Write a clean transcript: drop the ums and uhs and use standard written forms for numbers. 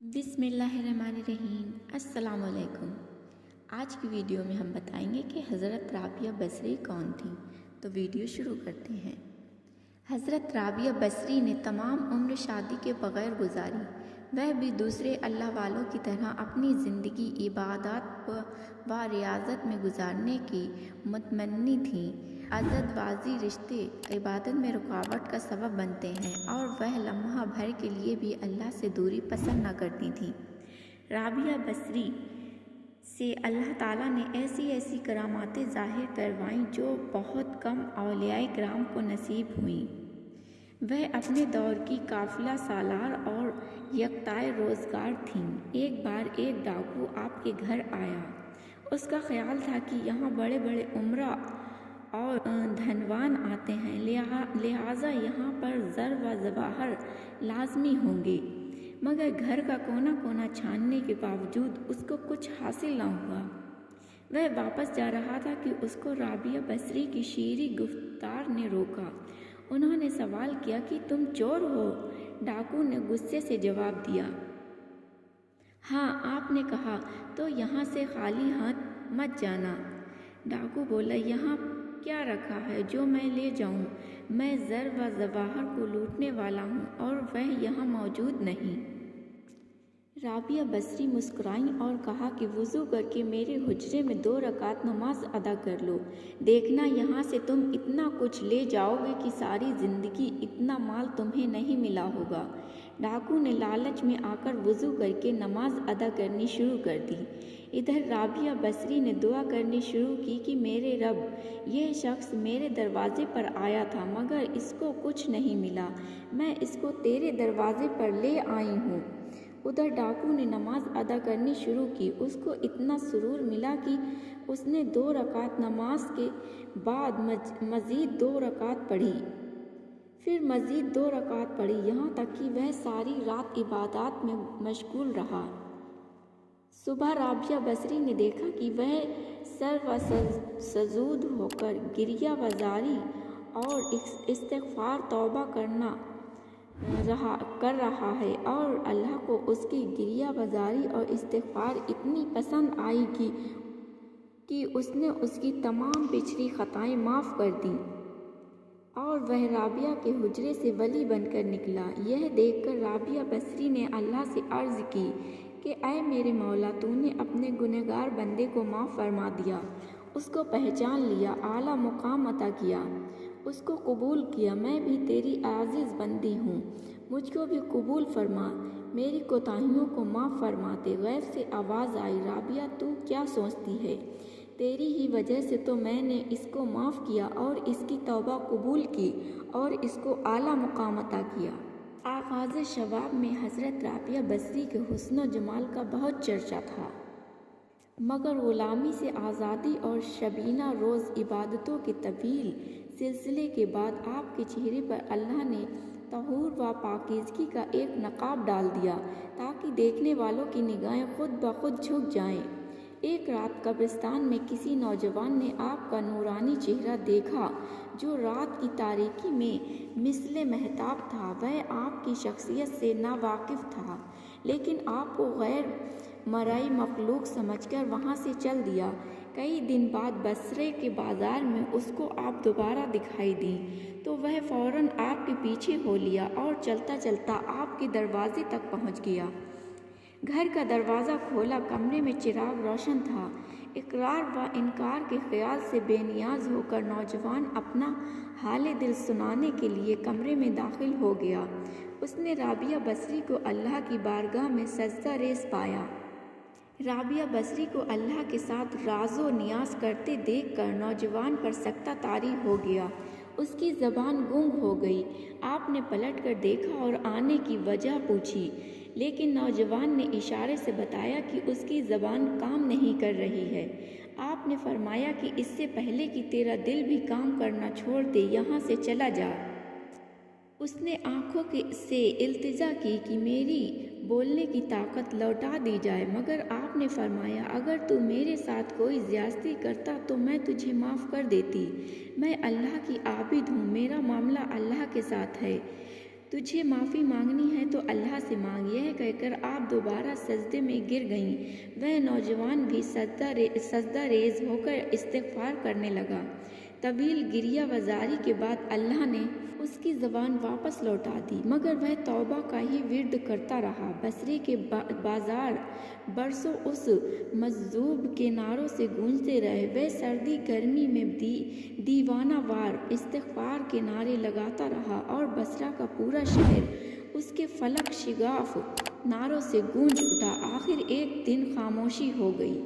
बिस्मिल्लाहिर्रहमानिर्रहीम। अस्सलाम वालेकुम। आज की वीडियो में हम बताएंगे कि हज़रत राबिया बसरी कौन थी। तो वीडियो शुरू करते हैं। हज़रत राबिया बसरी ने तमाम उम्र शादी के बग़ैर गुजारी। वह भी दूसरे अल्लाह वालों की तरह अपनी ज़िंदगी इबादत व रियाज़त में गुजारने की मुतमन्नी थी। अज़दबाज़ी रिश्ते इबादत में रुकावट का सबब बनते हैं और वह लम्हा भर के लिए भी अल्लाह से दूरी पसंद न करती थी। राबिया बसरी से अल्लाह ताला ने ऐसी ऐसी करामातें ज़ाहिर करवाईं जो बहुत कम औलियाए किराम को नसीब हुईं। वह अपने दौर की काफिला सालार और यकताए रोज़गार थीं। एक बार एक डाकू आपके घर आया। उसका ख्याल था कि यहाँ बड़े बड़े उमरा और धनवान आते हैं, लिहाजा यहाँ पर ज़र व ज़वाहर लाजमी होंगे। मगर घर का कोना कोना छानने के बावजूद उसको कुछ हासिल न हुआ। वह वापस जा रहा था कि उसको राबिया बसरी की शीरी गुफ्तार ने रोका। उन्होंने सवाल किया कि तुम चोर हो? डाकू ने गुस्से से जवाब दिया, हाँ, आपने कहा तो यहाँ से खाली हाथ मत जाना। डाकू बोला, यहाँ क्या रखा है जो मैं ले जाऊं? मैं ज़र व ज़वाहर को लूटने वाला हूँ और वह यहाँ मौजूद नहीं। राबिया बसरी मुस्कुराईं और कहा कि वुज़ू करके मेरे हुजरे में 2 रकात नमाज अदा कर लो। देखना, यहाँ से तुम इतना कुछ ले जाओगे कि सारी ज़िंदगी इतना माल तुम्हें नहीं मिला होगा। डाकू ने लालच में आकर वुज़ू करके नमाज अदा करनी शुरू कर दी। इधर राबिया बसरी ने दुआ करनी शुरू की कि मेरे रब, यह शख्स मेरे दरवाज़े पर आया था मगर इसको कुछ नहीं मिला। मैं इसको तेरे दरवाज़े पर ले आई हूँ। उधर डाकू ने नमाज अदा करनी शुरू की। उसको इतना सुरूर मिला कि उसने 2 रकात नमाज के बाद मज़ीद 2 रकात पढ़ी, फिर मज़ीद 2 रकात पढ़ी, यहाँ तक कि वह सारी रात इबादत में मशगूल रहा। सुबह राबिया बसरी ने देखा कि वह सर व सजूद होकर गिरिया वजारी और इस्तिग़फ़ार तौबा कर रहा है और अल्लाह को उसकी गिरिया वजारी और इस्तिग़फ़ार इतनी पसंद आई कि उसने उसकी तमाम पिछली ख़ताएं माफ़ कर दी और वह राबिया के हुजरे से वली बनकर निकला। यह देखकर राबिया बसरी ने अल्लाह से अर्ज़ की कि ऐ मेरे मौला, तूने अपने गुनहगार बंदे को माफ़ फरमा दिया, उसको पहचान लिया, आला मुकाम अता किया, उसको कबूल किया। मैं भी तेरी आज़िज़ बंदी हूँ, मुझको भी कबूल फरमा, मेरी कोताहियों को माफ़ फरमा दे। गैब से आवाज़ आई, राबिया, तू क्या सोचती है? तेरी ही वजह से तो मैंने इसको माफ़ किया और इसकी तौबा कबूल की और इसको आला मुकाम अता किया। आगाज़ शबाब में हज़रत राबिया बसरी के हुस्न जमाल का बहुत चर्चा था, मगर ग़ुलामी से आज़ादी और शबीना रोज़ इबादतों के तवील सिलसिले के बाद आपके चेहरे पर अल्लाह ने तहूर व पाकीज़गी का एक नक़ाब डाल दिया ताकि देखने वालों की निगाहें खुद ब खुद झुक जाएं। एक रात कब्रिस्तान में किसी नौजवान ने आपका नूरानी चेहरा देखा जो रात की तारीकी में मिसले महताब था। वह आपकी शख्सियत से नावाकिफ़ था, लेकिन आपको गैर मरई मखलूक समझकर वहाँ से चल दिया। कई दिन बाद बसरे के बाज़ार में उसको आप दोबारा दिखाई दी तो वह फ़ौरन आपके पीछे हो लिया और चलता चलता आपके दरवाजे तक पहुँच गया। घर का दरवाज़ा खोला, कमरे में चिराग रोशन था। इकरार व इनकार के ख्याल से बेनियाज होकर नौजवान अपना हाल दिल सुनाने के लिए कमरे में दाखिल हो गया। उसने राबिया बसरी को अल्लाह की बारगाह में सजदा रेज़ पाया। राबिया बसरी को अल्लाह के साथ राज़ो नियाज़ करते देखकर नौजवान पर सकता तारी हो गया। उसकी ज़बान गुंग हो गई। आपने पलट कर देखा और आने की वजह पूछी, लेकिन नौजवान ने इशारे से बताया कि उसकी ज़बान काम नहीं कर रही है। आपने फरमाया कि इससे पहले कि तेरा दिल भी काम करना छोड़ दे, यहाँ से चला जा। उसने आँखों से इल्तिजा की कि मेरी बोलने की ताकत लौटा दी जाए, मगर आपने फरमाया, अगर तू मेरे साथ कोई ज़्यादती करता तो मैं तुझे माफ़ कर देती। मैं अल्लाह की आबिद हूँ, मेरा मामला अल्लाह के साथ है। تجھے معافی مانگنی ہے تو اللہ سے مانگ۔ یہ کہہ کر آپ دوبارہ سجدے میں گر گئیں۔ وہ نوجوان بھی سجدہ ریز ہو کر استغفار کرنے لگا۔ طویل گریہ وزاری کے بعد اللہ نے اس کی زبان واپس لوٹا دی، مگر وہ توبہ کا ہی ورد کرتا رہا۔ بصرے کے بازار برسوں اس مجذوب کے نعروں سے گونجتے رہے۔ وہ سردی گرمی میں دیوانہ وار استغفار کے نعرے لگاتا رہا اور بصرہ کا پورا شہر اس کے فلک شگاف نعروں سے گونج اٹھا۔ آخر ایک دن خاموشی ہو گئی۔